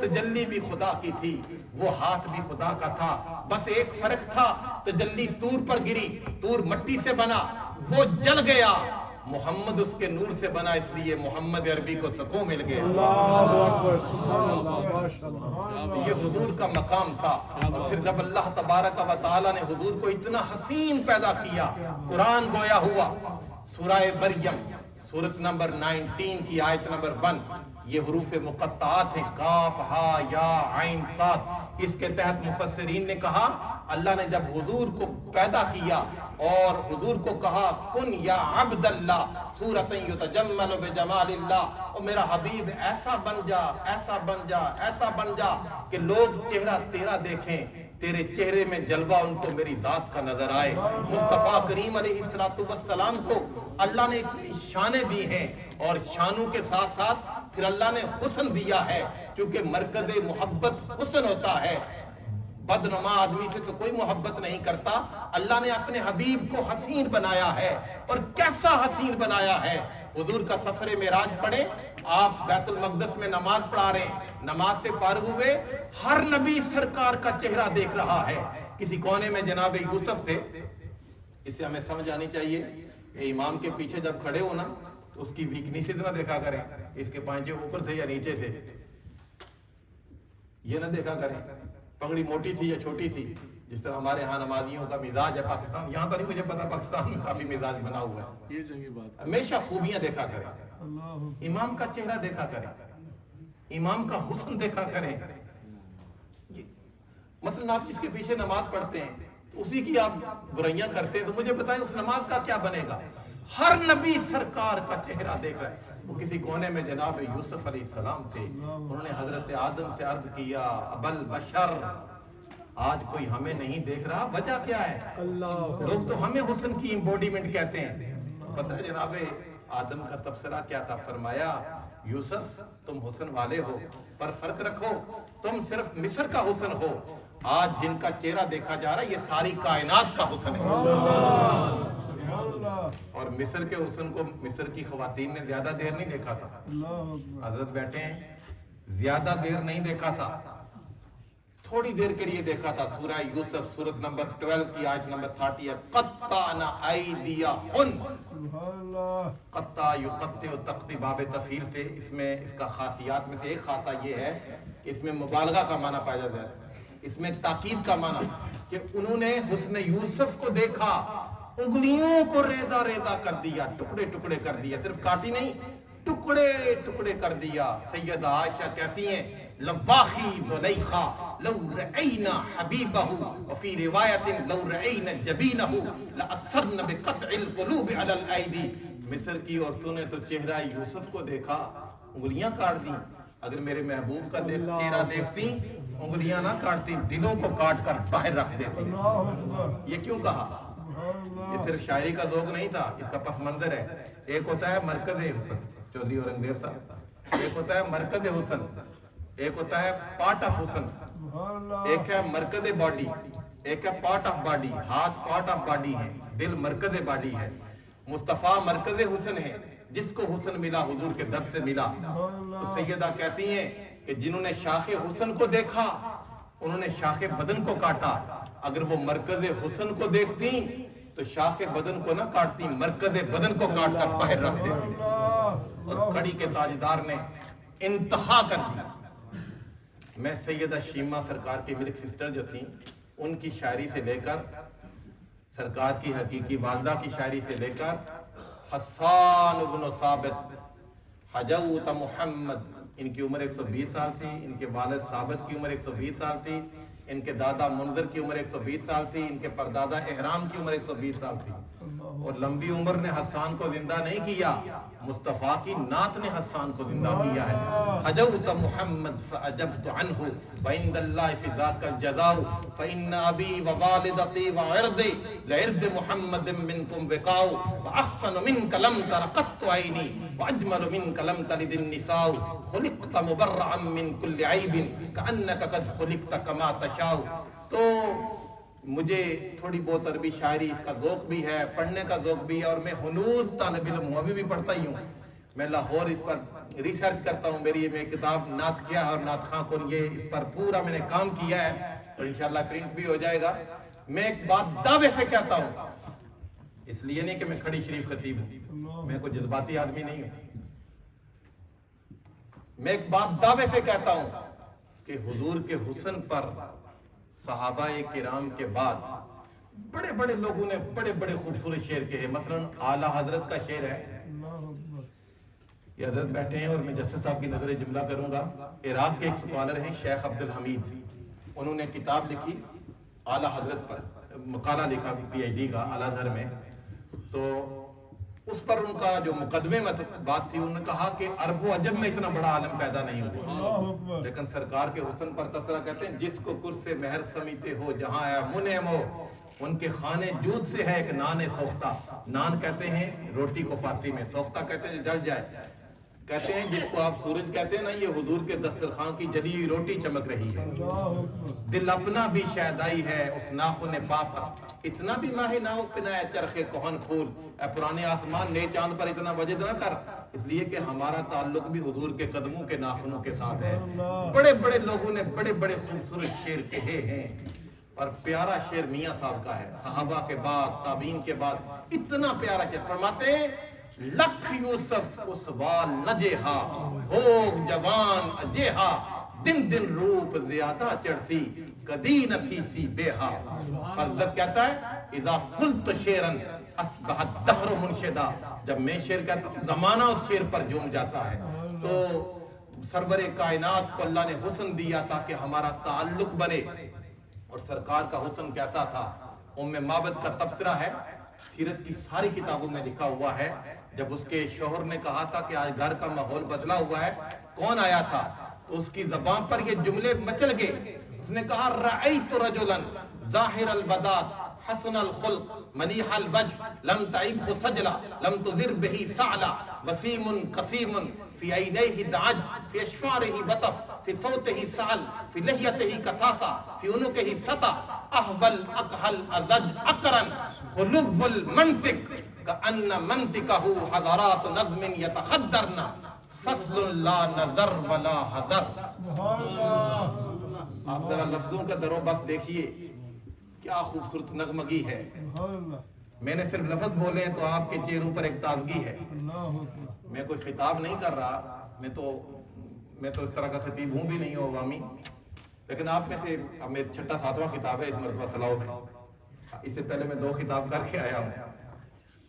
S1: تجلی بھی خدا کی تھی، وہ ہاتھ بھی خدا کا تھا، بس ایک فرق تھا، تجلی طور پر گری، طور مٹی سے بنا، وہ جل گیا، محمد اس کے نور سے بنا، اس لیے محمد عربی کو سکون مل گیا۔
S2: اللہ اکبر، سبحان اللہ، ماشاءاللہ۔
S1: یہ حضور کا مقام تھا۔ اور پھر جب اللہ تبارک و تعالی نے حضور کو اتنا حسین پیدا کیا، قرآن گویا ہوا، سورہ مریم سورت نمبر 19 کی آیت نمبر 1، یہ حروف مقطعات ہیں، کاف ہا یا عین صاد۔ اس کے تحت مفسرین نے کہا اللہ نے جب حضور کو پیدا کیا اور حضور کو کہا کن یا عبد اللہ صورت یتجمل بجمال اللہ، اور میرا حبیب ایسا بن جا، ایسا بن جا، ایسا بن جا کہ لوگ چہرہ تیرا دیکھیں، تیرے چہرے میں جلوہ ان کو میری ذات کا نظر آئے۔ مصطفیٰ کریم علیہ السلام کو اللہ نے اتنی شانیں دی ہیں، اور شانوں کے ساتھ ساتھ پھر اللہ نے حسن دیا ہے، کیونکہ مرکز محبت حسن ہوتا ہے۔ بدنما آدمی سے تو کوئی محبت نہیں کرتا، اللہ نے اپنے حبیب کو حسین بنایا ہے، اور کیسا حسین بنایا ہے۔ حضور کا سفر معراج پڑھیں، آپ بیت المقدس میں نماز پڑھا رہے ہیں، نماز سے فارغ ہوئے، ہر نبی سرکار کا چہرہ دیکھ رہا ہے۔ کسی کونے میں جناب یوسف تھے، اس سے ہمیں سمجھ آنی چاہیے کہ امام کے پیچھے جب کھڑے ہو نا تو اس کی ویکنیسز نہ دیکھا کریں، اس کے پانچے اوپر تھے یا نیچے تھے، یہ نہ دیکھا کریں، پگڑی موٹی تھی یا چھوٹی تھی، جس طرح ہمارے ہاں نمازیوں کا مزاج ہے پاکستان، یہاں تو نہیں مجھے پتا، پاکستان میں کافی مزاج بنا ہوا ہے،
S3: یہ چنگی بات۔
S1: ہمیشہ خوبیاں دیکھا کریں،
S2: اللہ
S1: امام کا چہرہ دیکھا کریں، امام کا حسن دیکھا کریں۔ مثلا آپ جس کے پیچھے نماز پڑھتے ہیں تو اسی کی آپ برائیاں کرتے ہیں، تو مجھے بتائیں اس نماز کا کیا بنے گا؟ ہر نبی سرکار کا چہرہ دیکھ رہا ہے۔ وہ کسی کونے میں جناب یوسف علیہ السلام تھے، انہوں نے حضرت آدم سے عرض کیا ابل بشر، آج کوئی ہمیں نہیں دیکھ رہا، وجہ کیا ہے؟ لوگ تو ہمیں حسن کی امبوڈیمنٹ کہتے ہیں۔ پتہ ہے جناب آدم کا تبصرہ کیا تھا؟ فرمایا یوسف تم حسن والے ہو، پر فرق رکھو، تم صرف مصر کا حسن ہو، آج جن کا چہرہ دیکھا جا رہا ہے یہ ساری کائنات کا حسن ہے۔ اور مصر کے حسن کو مصر کی خواتین نے زیادہ دیر نہیں دیکھا تھا، حضرت بیٹھے ہیں، زیادہ دیر نہیں دیکھا تھا، تھوڑی دیر کے لیے دیکھا تھا۔ سورہ یوسف سورت نمبر 12 کی آیت نمبر 30 ہے، قطعنا ایدیہن، قطع یقطع تقطی باب تفعیل سے، اس میں اس کا خاصیات میں سے ایک خاصہ یہ ہے کہ اس میں مبالغہ کا معنی پایا جاتا ہے، اس میں تاکید کا معنی کہ انہوں نے حسن یوسف کو دیکھا، انگلیوں کو ریزہ ریزہ کر دیا، ٹکڑے ٹکڑے کر دیا، صرف کاٹی نہیں، ٹکڑے ٹکڑے کر دیا۔ سیدہ عائشہ کہتی ہیں لواخی زلیخا لو رأینا حبیبہ، وفی روایت لو رأینا جبینہ لأثرن بقطع القلوب علی الایدی۔ مصر کی عورتوں نے تو چہرہ یوسف کو دیکھا، انگلیاں کاٹ دیں، اگر میرے محبوب کا چہرہ دیکھتی انگلیاں نہ کاٹتی، دلوں کو کاٹ کر باہر رکھ دیتی۔ یہ کیوں کہا؟ یہ صرف شاعری کا ذوق نہیں تھا، اس کا پس منظر ہے۔ ایک ہوتا ہے مرکز حسن، چودھری اورنگزیب صاحب، ایک ہوتا ہے مرکز حسن، ایک ہوتا ہے پارٹ آف حسن، ایک ہے مرکز باڈی، ایک ہے پارٹ آف باڈی، ہاتھ پارٹ آف باڈی ہے، دل مرکز باڈی ہے۔ مصطفیٰ مرکز حسن ہے، جس کو حسن ملا حضور کے در سے ملا۔ تو سیدہ کہتی ہیں کہ جنہوں نے شاخ حسن کو دیکھا انہوں نے شاخ بدن کو کاٹا، اگر وہ مرکز حسن کو دیکھتی تو شاخ بدن کو نہ کاٹتی، مرکز بدن کو کاٹ کر باہر رکھ دیتی۔ اور کڑی کے تاجدار نے انتہا کر دی۔ میں سیدہ شیمہ سرکار کی ملک سسٹر جو تھیں ان کی شاعری سے لے کر، سرکار کی حقیقی والدہ کی شاعری سے لے کر، حسان بن ثابت حجوت محمد، ان کی عمر 120 سال تھی، ان کے والد ثابت کی عمر 120 سال تھی، ان کے دادا منظر کی عمر 120 سال تھی، ان کے پردادا احرام کی عمر 120 سال تھی۔ اور لمبی عمر نے حسان کو زندہ نہیں کیا، مصطفیٰ کی نعت نے حسان کو زندہ کیا ہے۔ حجوت محمد فعجبت عنہ وعند اللہ فی ذاک الجزاء فإن ابی ووالدتی وعرضی لعرض محمد منکم وقاء واحسن منک لم تر قط عینی واجمل منک لم تلد النساء خلقت مبرعا من کل عیب کأنک قد خلقت کما تشاء۔ تو مجھے تھوڑی بہت عربی شاعری اس کا ذوق بھی ہے، پڑھنے کا ذوق بھی ہے، اور میں ہنوز طالب علم ہوں، ابھی بھی پڑھتا ہی ہوں۔ میں لاہور اس پر ریسرچ کرتا ہوں، میری میں کتاب نعت کیا اور نعت خاں کو یہ اس پر پورا میں نے کام کیا ہے اور انشاءاللہ پرنٹ بھی ہو جائے گا۔ میں ایک بات دعوے سے کہتا ہوں، اس لیے نہیں کہ میں کھڑی شریف خطیب ہوں، میں کوئی جذباتی آدمی نہیں ہوں، میں ایک بات دعوے سے کہتا ہوں کہ حضور کے حسن پر صحابہ کرام کے بعد بڑے بڑے لوگوں نے بڑے بڑے خوبصورت شعر کہے، مثلا اعلیٰ حضرت کا شعر ہے، یہ حضرت بیٹھے ہیں اور میں جسٹس صاحب کی نظر جملہ کروں گا۔ عراق کے ایک سکالر ہیں شیخ عبدالحمید، انہوں نے کتاب لکھی اعلیٰ حضرت پر، مقالہ لکھا پی ایچ ڈی کا اعلیٰ حضرت میں، تو اس پر ان کا جو مقدمے میں بات تھی، انہوں نے کہا کہ عرب و عجم میں اتنا بڑا عالم پیدا نہیں ہوا، لیکن سرکار کے حسن پر تبصرہ کہتے ہیں جس کو کر سے مہر سمیتے ہو جہاں آیا منعم ہو، ان کے خانے جود سے ہے ایک نان سوختہ، نان کہتے ہیں روٹی کو فارسی میں، سوختہ کہتے ہیں جل جائے، کہتے ہیں جس کو آپ سورج کہتے ہیں نا، یہ حضور کے دسترخوان کی جلی ہوئی روٹی چمک رہی ہے، دل اپنا بھی شیدائی ہے اس ناخن پا پر، اتنا بھی ماہی نہ ہو پنائے چرخ کہن پھول، اے پرانے آسمان نئے چاند پر اتنا وجد نہ کر، اس لیے کہ ہمارا تعلق بھی حضور کے قدموں کے ناخنوں کے ساتھ ہے۔ بڑے بڑے لوگوں نے بڑے بڑے خوبصورت شعر کہے ہیں، اور پیارا شعر میاں صاحب کا ہے، صحابہ کے بعد تابعین کے بعد اتنا پیارا شعر فرماتے ہیں، لکھ یوسف اس وال نجیہا ہوگ جوان اجیہا، دن دن روپ زیادہ چڑسی کدی نہ تھی سی بیہا۔ فرزق کہتا ہے اذا قلت شعرا اصبح الدہر منشدا، جب میں شعر کہتا ہوں زمانہ اس شعر پر جھوم جاتا ہے۔ تو سرور کائنات کو اللہ نے حسن دیا تاکہ ہمارا تعلق بنے، اور سرکار کا حسن کیسا تھا، ام معبد کا تبصرہ ہے، سیرت کی ساری کتابوں میں لکھا ہوا ہے، جب اس کے شوہر نے کہا تھا کہ آج گھر کا ماحول بدلا ہوا ہے، کون آیا تھا، تو اس کی زبان پر یہ جملے مچل گئے، اس نے کہا رأیت رجلا ظاہر البدات حسن الخلق ملیح الوجه لم تعبه سجلا لم تضر به سعلا وسیم قسیم فی عینیہ دعج فی اشفارہ بطف فی صوتہ سعل فی لحیتہ کساسا فی عنقہ سطا احول اقحل ازج اقرن خلو المنطق کأن منطقہ حضرات نظم یتخدرن فصل لا نظر ولا حذر۔ آپ ذرا لفظوں کا در و بس دیکھیے کیا خوبصورت نغمگی ہے، میں نے صرف لفظ بولے تو آپ کے چہروں پر ایک تازگی ہے، میں کوئی خطاب نہیں کر رہا، میں تو اس طرح کا خطیب ہوں بھی نہیں ہوں عوامی، لیکن آپ میں سے اب میرا چھٹا ساتواں خطاب ہے اس مرتبہ صلاح میں، اس سے پہلے میں 2 خطاب کر کے آیا ہوں،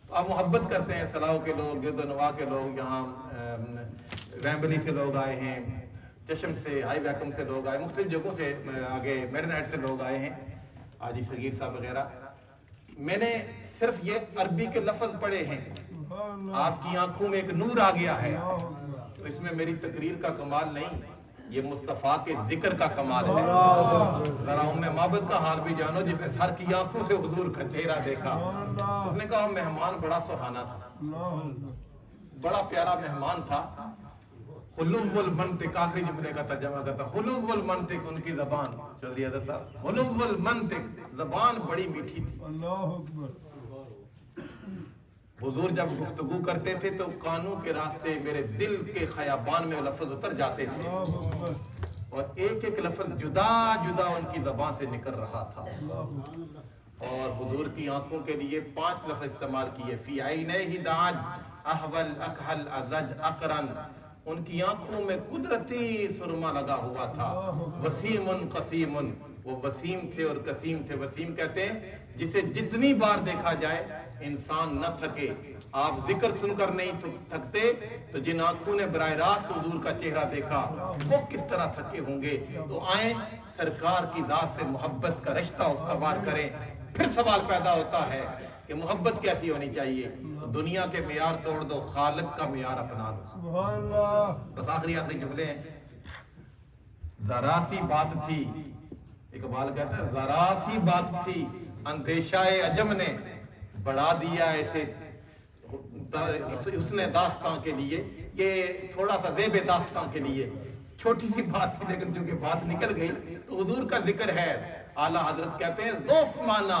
S1: تو آپ محبت کرتے ہیں صلاح کے لوگ، گرد و نواح کے لوگ، یہاں ویمبلی سے لوگ آئے ہیں، چشم سے، ہائی ویکم سے لوگ آئے، مختلف جگہوں سے آگے میڈن ہیڈ سے لوگ آئے ہیں، حاجی صغیر صاحب وغیرہ، میں نے صرف یہ عربی کے لفظ پڑھے ہیں، آپ کی آنکھوں میں ایک نور آ گیا ہے، تو اس میں میری تقریر کا کمال نہیں، یہ مصطفیٰ کے ذکر کا کمال ہے۔ ذرا ام معبد کا حال بھی جانو جس نے سر کی آنکھوں سے حضور کا چہرہ دیکھا، اس نے کہا مہمان بڑا سہانا تھا، بڑا پیارا مہمان تھا، خلو المنطق، آخری جملے کا ترجمہ کرتا، خلو المنطق، ان کی زبان، چودھری حضرت صاحب، خلو المنطق، زبان بڑی میٹھی تھی، حضور جب گفتگو کرتے تھے تو کانوں کے راستے میرے دل کے خیابان میں لفظ اتر جاتے تھے، اور ایک ایک لفظ جدا جدا ان کی زبان سے نکل رہا تھا، اور حضور کی آنکھوں کے لیے 5 لفظ استعمال کیے، فی عینیہ دعج احول اکحل ازج اقرن، ان کی آنکھوں میں قدرتی سرما لگا ہوا تھا، وسیم قسیم، وہ وسیم تھے اور قسیم تھے، وسیم کہتے ہیں جسے جتنی بار دیکھا جائے انسان نہ تھکے، آپ ذکر سن کر نہیں تھکتے تو جن آنکھوں نے براہ راست حضور کا چہرہ دیکھا وہ کس طرح تھکے ہوں گے۔ تو آئیں سرکار کی ذات سے محبت کا رشتہ استوار کریں، پھر سوال پیدا ہوتا ہے کہ محبت کیسی ہونی چاہیے، دنیا کے معیار توڑ دو، خالق کا معیار اپنا لو۔
S2: سبحان اللہ۔
S1: بس آخری جملے ہیں، ذرا سی بات تھی، اقبال کہتا ہے ذرا سی بات تھی اندیشہ عجم نے بڑھا دیا ایسے، اس نے داستان کے لیے، یہ تھوڑا سا زیب داستان کے لیے چھوٹی سی بات تھی، لیکن چونکہ بات نکل گئی تو حضور کا ذکر ہے، اعلیٰ حضرت کہتے ہیں ذوف مانا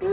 S1: 2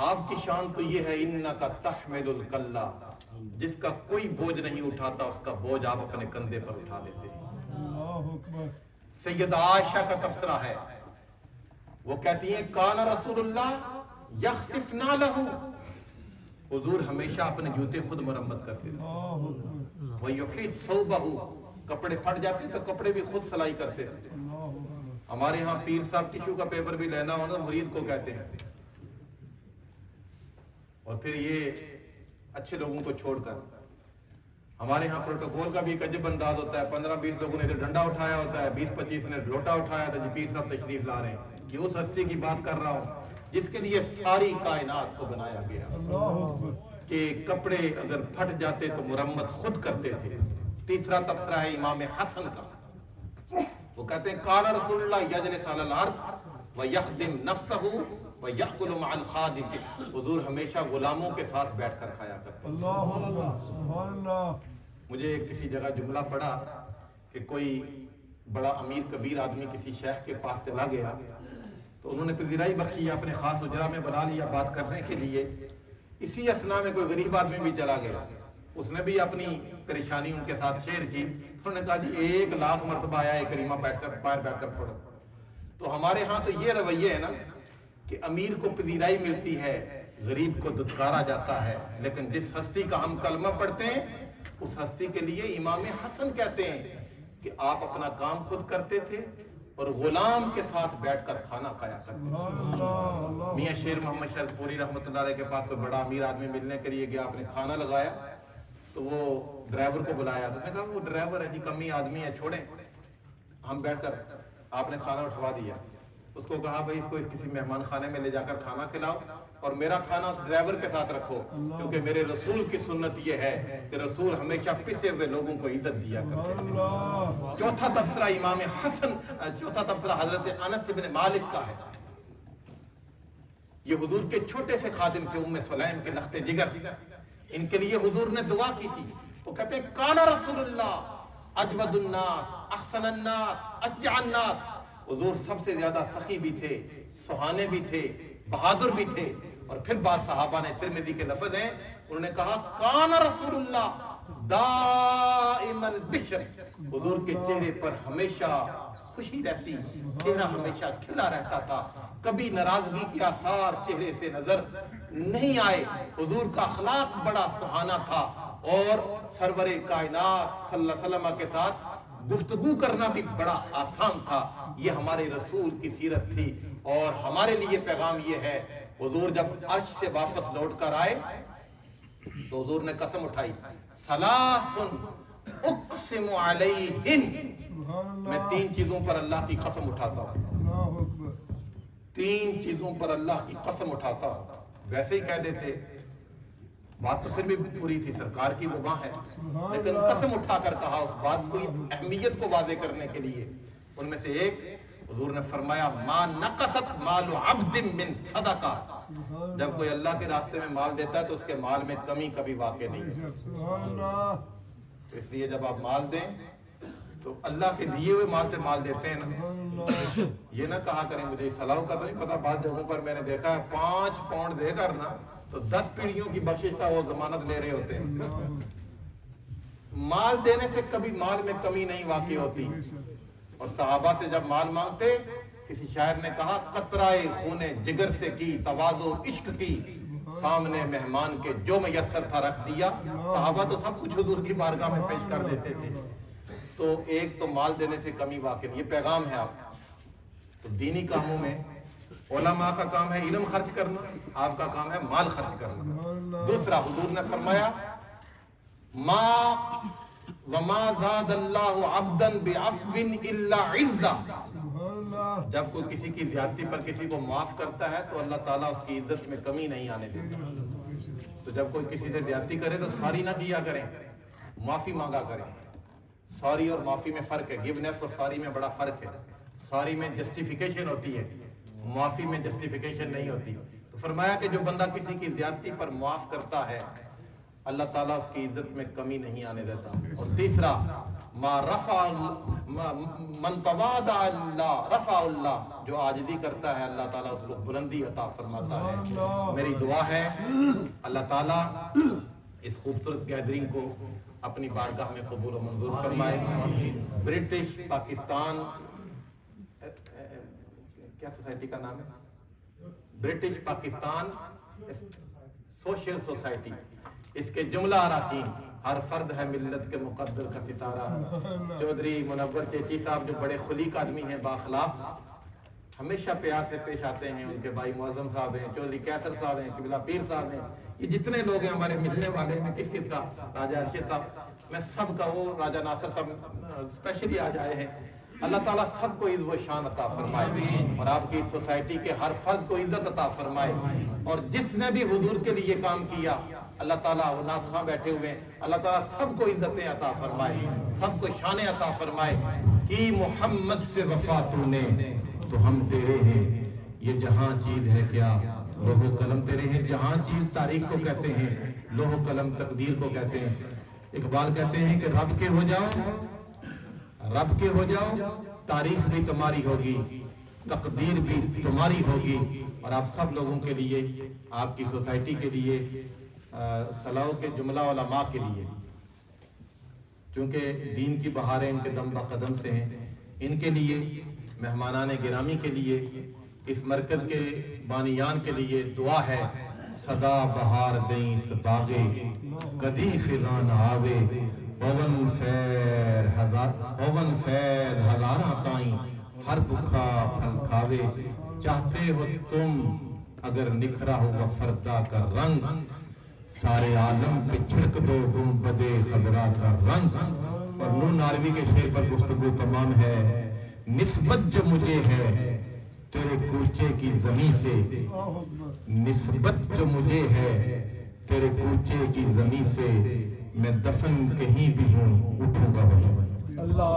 S1: آپ کی شان تو یہ ہے انکا تحمل الکلا، جس کا کوئی بوجھ نہیں اٹھاتا اس کا بوجھ آپ اپنے کندھے پر اٹھا لیتے ہیں۔
S2: اللہ اکبر۔
S1: سیدہ عائشہ کا تبصرہ ہے، وہ کہتی ہیں کان رسول اللہ یخسفنا لہو، حضور ہمیشہ اپنے جوتے خود مرمت کرتے تھے،
S2: اللہ اکبر۔
S1: وَيُحِيطُ ثَوْبَهُ، کپڑے پھٹ جاتے تو کپڑے بھی خود سلائی کرتے تھے۔
S2: اللہ اکبر۔
S1: ہمارے ہاں پیر صاحب ٹیشو کا پیپر بھی لینا ہونا مرید کو کہتے ہیں، اور پھر یہ اچھے لوگوں کو چھوڑ کر ہمارے ہاں پروٹوکول کا بھی ایک عجب انداز ہوتا ہے، 15-20 لوگوں نے ڈنڈا اٹھایا ہوتا ہے، 20-25 نے لوٹا اٹھایا تھا، جی پیر صاحب تشریف لا رہے ہیں، کہ اس ہستی کی بات کر رہا ہوں جس کے لیے ساری کائنات کو بنایا گیا،
S2: اللہ اکبر۔
S1: کہ کپڑے اگر پھٹ جاتے تو مرمت خود کرتے تھے۔ تیسرا تبصرہ ہے امام حسن کا، وہ کہتے ہیں قال رسول اللہ یجلس علی الارض ویخدم نفسہ ویأکل مع الخادم، حضور ہمیشہ غلاموں کے ساتھ بیٹھ کر کھایا کرتے۔
S2: اللہ اکبر۔ سبحان اللہ۔
S1: مجھے کسی جگہ جملہ پڑھا کہ کوئی بڑا امیر کبیر آدمی کسی شیخ کے پاس چلا گیا تو انہوں نے پذیرائی بخشی، اپنے خاص اجرا میں بنا لیا بات کرنے کے لیے۔ اسی اثنا میں کوئی غریب آدمی بھی چلا گیا، اس نے بھی اپنی پریشانی ان کے ساتھ شیئر کی، انہوں نے کہا جی 1,00,000 مرتبہ آیا ہے کریمہ بیٹھ کر باہر بیٹھ کر پڑھو۔ تو ہمارے ہاں تو یہ رویہ ہے نا کہ امیر کو پذیرائی ملتی ہے، غریب کو دھتکارا جاتا ہے، لیکن جس ہستی کا ہم کلمہ پڑھتے ہیں اس ہستی کے لیے امام حسن کہتے ہیں کہ آپ اپنا کام خود کرتے تھے اور غلام کے ساتھ بیٹھ کر کھانا کھایا کرتے تھے۔
S2: سبحان اللہ۔ اللہ
S1: میاں شیر محمد شرف پوری رحمۃ اللہ علیہ کے پاس کوئی بڑا امیر آدمی ملنے کے لیے گیا، آپ نے کھانا لگایا تو وہ ڈرائیور کو بلایا تو اس نے کہا وہ ڈرائیور ہے جی کمی آدمی ہے چھوڑیں ہم بیٹھ کر، آپ نے کھانا اٹھوا دیا، اس کو کہا بھائی اس کو کسی مہمان خانے میں لے جا کر کھانا کھلاؤ اور میرا کھانا اس ڈرائیور کے ساتھ رکھو، کیونکہ میرے رسول کی سنت یہ ہے کہ رسول ہمیشہ پسے ہوئے لوگوں کو عزت دیا کرتے تھے۔
S2: اللہ۔
S1: چوتھا تبصرہ امام حسن، چوتھا تبصرہ حضرت انس بن مالک کا ہے، یہ حضور کے چھوٹے سے خادم تھے، ام سلیم کے لخت جگر، ان کے لیے حضور نے دعا کی تھی، وہ کہتے ہیں کان رسول اللہ اجود الناس احسن الناس اشجع الناس، حضور سب سے زیادہ سخی بھی تھے، سہانے بھی تھے، بہادر بھی تھے۔ اور پھر بعض صحابہ نے، ترمذی کے لفظ ہیں، انہوں نے کہا کان رسول اللہ دائم البشر، حضور کے چہرے پر ہمیشہ خوشی رہتی، چہرہ ہمیشہ کھلا رہتا تھا، کبھی ناراضگی کے آثار چہرے سے نظر نہیں آئے، حضور کا اخلاق بڑا سہانا تھا، اور سرور کائنات صلی اللہ علیہ وسلم کے ساتھ گفتگو کرنا بھی بڑا آسان تھا۔ یہ ہمارے رسول کی سیرت تھی، اور ہمارے لیے پیغام یہ ہے، حضور جب عرش سے واپس لوٹ کر آئے تو حضور نے قسم اٹھائی، ثلاث اقسم علیہن،
S2: سبحان اللہ۔
S1: میں 3 چیزوں پر اللہ کی قسم اٹھاتا ہوں،
S2: اللہ اکبر۔
S1: 3 چیزوں پر اللہ کی قسم اٹھاتا ہوں۔ ویسے ہی کہہ دیتے، بات تو پھر بھی پوری تھی، سرکار کی زبان ہے، لیکن قسم اٹھا کر کہا اس بات کو اہمیت کو واضح کرنے کے لیے۔ ان میں سے ایک، حضور نے فرمایا ما نقصت مال عبد من صدقہ، جب کوئی اللہ کے راستے میں مال دیتا ہے تو اس کے مال میں کمی کبھی واقع نہیں ہے۔
S2: سبحان اللہ۔
S1: تو اس لیے جب آپ مال دیں تو اللہ کے دیے ہوئے مال سے مال دیتے ہیں نا،
S2: سبحان اللہ۔
S1: یہ نہ کہا کریں مجھے صلاح کا تو نہیں پتا، بعض جگہوں پر میں نے دیکھا ہے 5 پاؤنڈ دے کر نا تو 10 پیڑھیوں کی بخشش کا وہ ضمانت لے رہے ہوتے ہیں۔ مال دینے سے کبھی مال میں کمی نہیں واقع ہوتی، اور صحابہ سے جب مال مانگتے، کسی شاعر نے کہا قطرائے خون جگر سے کی تواضع عشق کی، سامنے مہمان کے جو میسر تھا رکھ دیا۔ صحابہ تو سب کچھ حضور کی بارگاہ میں پیش کر دیتے تھے۔ تو ایک تو مال دینے سے کمی واقع نہیں، یہ پیغام ہے آپ تو دینی کاموں میں علماء کا کام ہے علم خرچ کرنا، آپ کا کام ہے مال خرچ کرنا۔ دوسرا، حضور نے فرمایا ما وما زاد اللہ عبدا بعفو الا عزا، جب کوئی کسی کی زیادتی پر کسی کو معاف کرتا ہے تو اللہ تعالیٰ اس کی عزت میں کمی نہیں آنے دیتا۔ تو جب کوئی کسی سے زیادتی کرے تو ساری نہ کیا کریں، معافی مانگا کریں۔ ساری اور معافی میں فرق ہے، گیونیس اور ساری میں بڑا فرق ہے۔ ساری میں جسٹیفیکیشن ہوتی ہے، معافی میں جسٹیفیکیشن نہیں ہوتی۔ تو فرمایا کہ جو بندہ کسی کی زیادتی پر معاف کرتا ہے اللہ تعالیٰ اس کی عزت میں کمی نہیں آنے دیتا۔ اور تیسرا، من تواضع اللہ رفع اللہ، جو عاجزی کرتا ہے اللہ تعالیٰ اس کو بلندی عطا فرماتا ہے۔ میری دعا ہے اللہ تعالیٰ اس خوبصورت گیدرنگ کو اپنی بارگاہ میں قبول و منظور فرمائے۔ برٹش پاکستان کیا سوسائٹی کا نام ہے؟ برٹش پاکستان سوشل سوسائٹی، اس کے جملہ اراکین، ہر فرد ہے ملت کے مقدر کا ستارہ۔ چودھری منور چیچی صاحب جو بڑے خلیق آدمی ہیں، بااخلاق، ہمیشہ پیار سے پیش آتے ہیں، ان کے بھائی معظم صاحب ہیں، چودھری کیسر صاحب ہیں، قبلہ پیر صاحب ہیں، یہ جتنے لوگ ہیں ہمارے ملنے والے ہیں، کس کس کا، راجہ ارشد صاحب، میں سب کا، وہ راجہ ناصر صاحب اسپیشلی آج آئے ہیں۔ اللہ تعالیٰ سب کو عزت و شان عطا فرمائے اور آپ کی سوسائٹی کے ہر فرد کو عزت عطا فرمائے، اور جس نے بھی حضور کے لیے کام کیا اللہ تعالیٰ، وہ نعت خواں بیٹھے ہوئے ہیں، اللہ تعالیٰ سب کو عزتیں عطا فرمائے، سب کو شانیں عطا فرمائے۔ کی محمد سے وفا تو نے تو ہم تیرے ہیں، یہ جہاں چیز ہے کیا لوح و قلم تیرے ہیں۔ جہاں چیز تاریخ کو کہتے ہیں، لوح و قلم تقدیر کو کہتے ہیں۔ اقبال کہتے ہیں کہ رب کے ہو جاؤ، رب کے ہو جاؤ، تاریخ بھی تمہاری ہوگی، تقدیر بھی تمہاری ہوگی۔ اور آپ سب لوگوں کے لیے، آپ کی سوسائٹی کے لیے، صلاح کے جملہ علماء کے لیے، چونکہ دین کی بہاریں ان کے دم بقدم سے ہیں، ان کے لیے، مہمانان گرامی کے لیے، اس مرکز کے بانیان کے لیے دعا ہے۔ صدا بہار دیں سباغے کدی خزاں نہ آوے، پون فیر ہزاراں تائیں ہر بھکھا پھل کھاوے۔ چاہتے ہو تم اگر نکھرا ہوگا فردا کا رنگ، سارے عالم پہ چھڑک دو گنبدِ خضرا کا رنگ۔ اور نون ناروی کے شعر پر گفتگو تمام ہے۔ نسبت جو مجھے ہے تیرے کوچے کی زمین سے، نسبت جو مجھے ہے تیرے کوچے کی زمین سے، میں دفن کہیں بھی ہوں اٹھوں گا وہیں سے۔
S2: اللہ